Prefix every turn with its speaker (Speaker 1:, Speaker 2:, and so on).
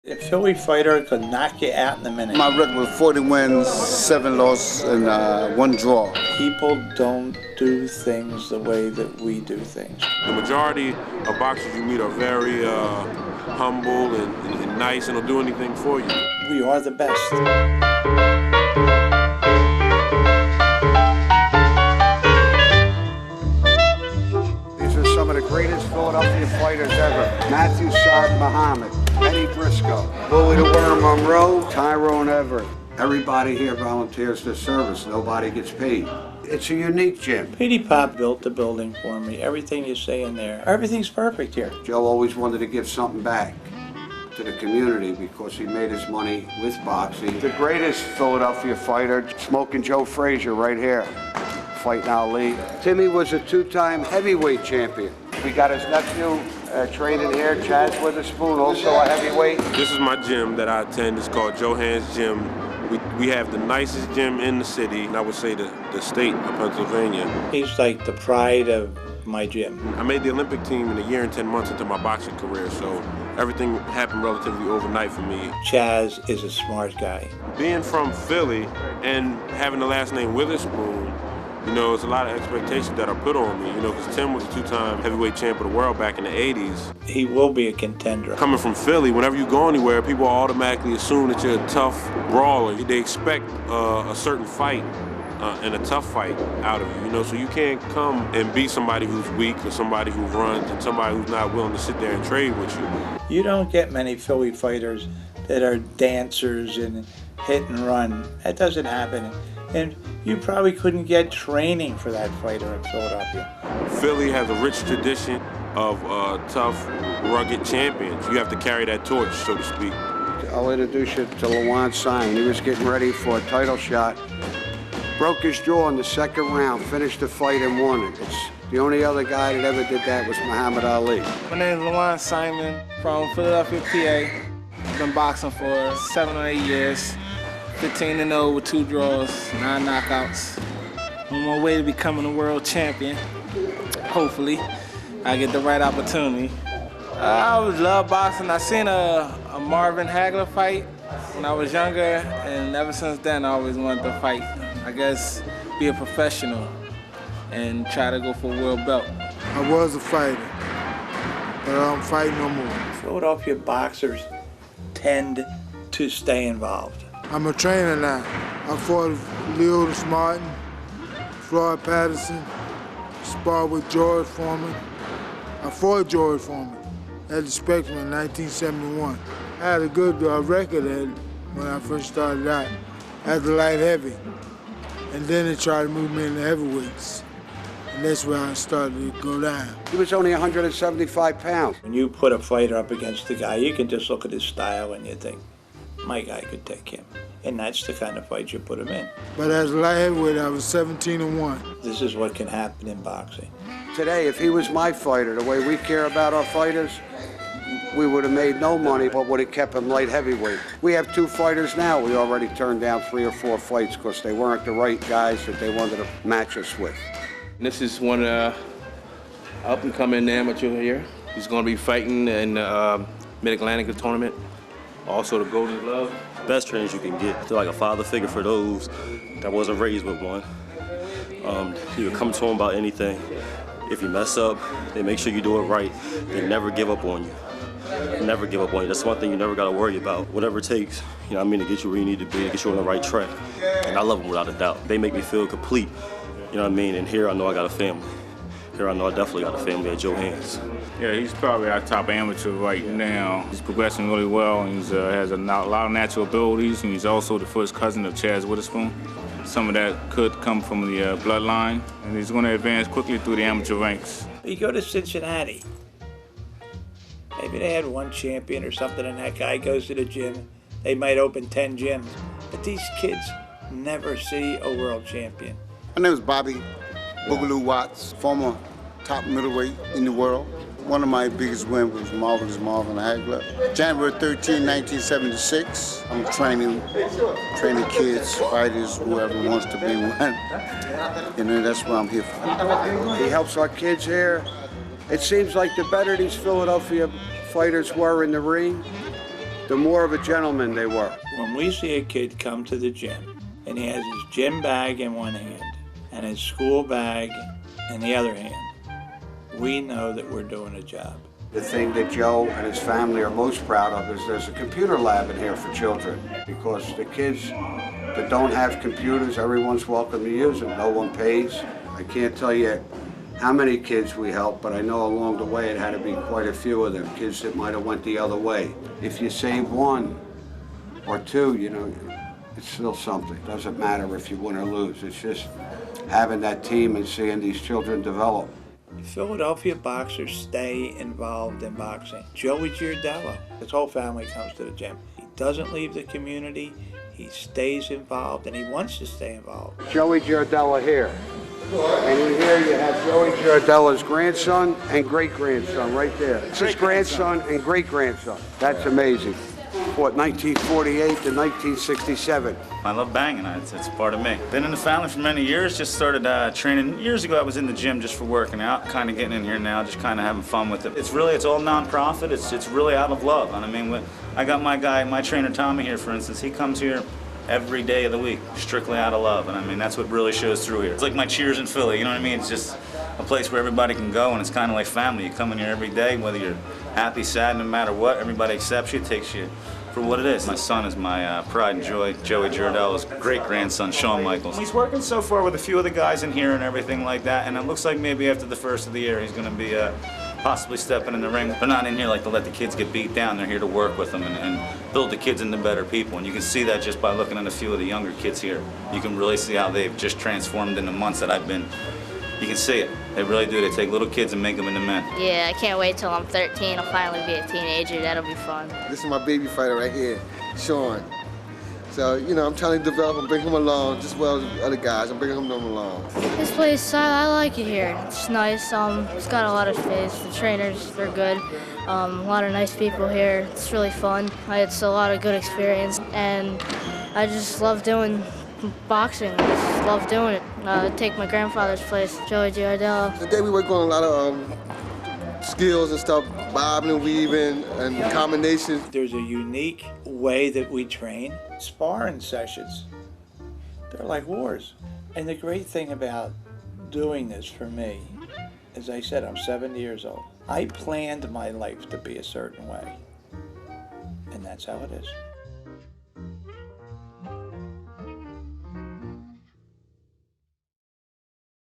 Speaker 1: A Philly fighter could knock you out in a minute.
Speaker 2: My record was 40 wins, 7 losses, and 1 draw.
Speaker 1: People don't do things the way that we do things.
Speaker 3: The majority of boxers you meet are very humble and nice and will do anything for you.
Speaker 1: We are the best.
Speaker 4: These are some of the greatest Philadelphia fighters ever. Matthew Saad Muhammad, Eddie Briscoe, Bully the Worm Monroe, Tyrone Everett. Everybody here volunteers their service. Nobody gets paid. It's a unique gym.
Speaker 1: Petey Pop built the building for me. Everything you say in there, everything's perfect here.
Speaker 4: Joe always wanted to give something back to the community because he made his money with boxing. The greatest Philadelphia fighter, Smoking Joe Frazier right here, fighting Ali. Timmy was a 2-time heavyweight champion. We got his nephew training here, Chazz Witherspoon, also a heavyweight.
Speaker 3: This is my gym that I attend. It's called Johan's Gym. We have the nicest gym in the city, and I would say the state of Pennsylvania.
Speaker 1: He's like the pride of my gym.
Speaker 3: I made the Olympic team in a year and 10 months into my boxing career, so everything happened relatively overnight for me.
Speaker 1: Chazz is a smart guy.
Speaker 3: Being from Philly and having the last name Witherspoon, you know, there's a lot of expectations that are put on me, you know, because Tim was a 2-time heavyweight champ of the world back in the 80s.
Speaker 1: He will be a contender.
Speaker 3: Coming from Philly, whenever you go anywhere, people automatically assume that you're a tough brawler. They expect a certain fight and a tough fight out of you, you know, so you can't come and beat somebody who's weak or somebody who runs and somebody who's not willing to sit there and trade with you.
Speaker 1: You don't get many Philly fighters that are dancers and hit and run. That doesn't happen. And you probably couldn't get training for that fighter in Philadelphia.
Speaker 3: Philly has a rich tradition of tough, rugged champions. You have to carry that torch, so to speak.
Speaker 4: I'll introduce you to Lajuan. He was getting ready for a title shot. Broke his jaw in the 2nd round, finished the fight and won it. It's the only other guy that ever did that was Muhammad Ali.
Speaker 5: My name is Lajuan Simon from Philadelphia, PA. Been boxing for 7 or 8 years. 15-0 with 2 draws, 9 knockouts. On my way to becoming a world champion. Hopefully, I get the right opportunity. I always loved boxing. I seen a Marvin Hagler fight when I was younger, and ever since then I always wanted to fight. I guess be a professional and try to go for a world belt.
Speaker 6: I was a fighter, but I don't fight no more.
Speaker 1: Philadelphia boxers tend to stay involved.
Speaker 6: I'm a trainer now. I fought Leo Martin, Floyd Patterson, sparred with George Foreman. I fought George Foreman at the Spectrum in 1971. I had a good record when I first started out at the light heavy. And then they tried to move me into heavyweights. And that's where I started to go down.
Speaker 4: He was only 175 pounds.
Speaker 1: When you put a fighter up against the guy, you can just look at his style and you think, my guy could take him. And that's the kind of fight you put him in.
Speaker 6: But as a light heavyweight, I was 17-1.
Speaker 1: This is what can happen in boxing.
Speaker 4: Today, if he was my fighter, the way we care about our fighters, we would have made no money, but would have kept him light heavyweight. We have 2 fighters now. We already turned down 3 or 4 fights because they weren't the right guys that they wanted to match us with.
Speaker 7: This is one up-and-coming amateur here. He's going to be fighting in the Mid-Atlantic tournament, also the Golden Glove.
Speaker 8: Best trainers you can get. They're like a father figure for those that wasn't raised with one. You can come to them about anything. If you mess up, they make sure you do it right. They never give up on you. Never give up on you. That's one thing you never got to worry about. Whatever it takes, you know what I mean, to get you where you need to be, to get you on the right track. And I love them without a doubt. They make me feel complete. You know what I mean? And here I know I got a family. Here I know I definitely got a family at Johan's.
Speaker 9: Yeah, he's probably our top amateur right now. He's progressing really well, and he has a lot of natural abilities, and he's also the first cousin of Chazz Witherspoon. Some of that could come from the bloodline, and he's going to advance quickly through the amateur ranks.
Speaker 1: You go to Cincinnati. Maybe they had 1 champion or something, and that guy goes to the gym. They might open 10 gyms. But these kids never see a world champion.
Speaker 2: My name is Bobby Boogaloo Watts, former top middleweight in the world. One of my biggest wins was Marvelous Marvin Hagler. January 13, 1976. I'm training kids, fighters, whoever wants to be one. You know, that's what I'm here for.
Speaker 4: He helps our kids here. It seems like the better these Philadelphia fighters were in the ring, the more of a gentleman they were.
Speaker 1: When we see a kid come to the gym and he has his gym bag in one hand and his school bag in the other hand, we know that we're doing a job.
Speaker 4: The thing that Joe and his family are most proud of is there's a computer lab in here for children, because the kids that don't have computers, everyone's welcome to use them. No one pays. I can't tell you how many kids we help, but I know along the way it had to be quite a few of them, kids that might have went the other way. If you save one or two, you know, it's still something. It doesn't matter if you win or lose. It's just having that team and seeing these children develop.
Speaker 1: Philadelphia boxers stay involved in boxing. Joey Giardello, his whole family comes to the gym. He doesn't leave the community. He stays involved, and he wants to stay involved.
Speaker 4: Joey Giardello here. And in here you have Joey Giardello's grandson and great-grandson right there. It's his grandson and great-grandson. That's amazing. What, 1948 to 1967.
Speaker 10: I love banging. It's part of me. Been in the family for many years. Just started training. Years ago I was in the gym just for working out. Kind of getting in here now, just kind of having fun with it. It's all non-profit. It's really out of love. And I mean, I got my trainer Tommy here, for instance. He comes here every day of the week, strictly out of love. And I mean, that's what really shows through here. It's like my Cheers in Philly, you know what I mean? It's just a place where everybody can go, and it's kind of like family. You come in here every day, whether you're happy, sad, no matter what, everybody accepts you, takes you for what it is. My son is my pride and joy, Joey Giardello's great-grandson, Shawn Michaels. He's working so far with a few of the guys in here and everything like that, and it looks like maybe after the first of the year he's going to be possibly stepping in the ring. They're not in here like to let the kids get beat down. They're here to work with them and build the kids into better people. And you can see that just by looking at a few of the younger kids here. You can really see how they've just transformed in the months that I've been. You can see it. They really do. They take little kids and make them into men.
Speaker 11: Yeah, I can't wait till I'm 13. I'll finally be a teenager. That'll be fun.
Speaker 12: This is my baby fighter right here, Shawn. So, you know, I'm trying to develop and bring him along just as well as other guys. I'm bringing them along.
Speaker 11: This place, I like it here. It's nice. It's got a lot of space. The trainers, they're good. A lot of nice people here. It's really fun. It's a lot of good experience, and I just love doing boxing. I just love doing it. Take my grandfather's place, Joey Giardello.
Speaker 12: Today we work on a lot of skills and stuff, bobbing and weaving and combinations.
Speaker 1: There's a unique way that we train. Sparring sessions, they're like wars. And the great thing about doing this for me, as I said, I'm 70 years old. I planned my life to be a certain way, and that's how it is.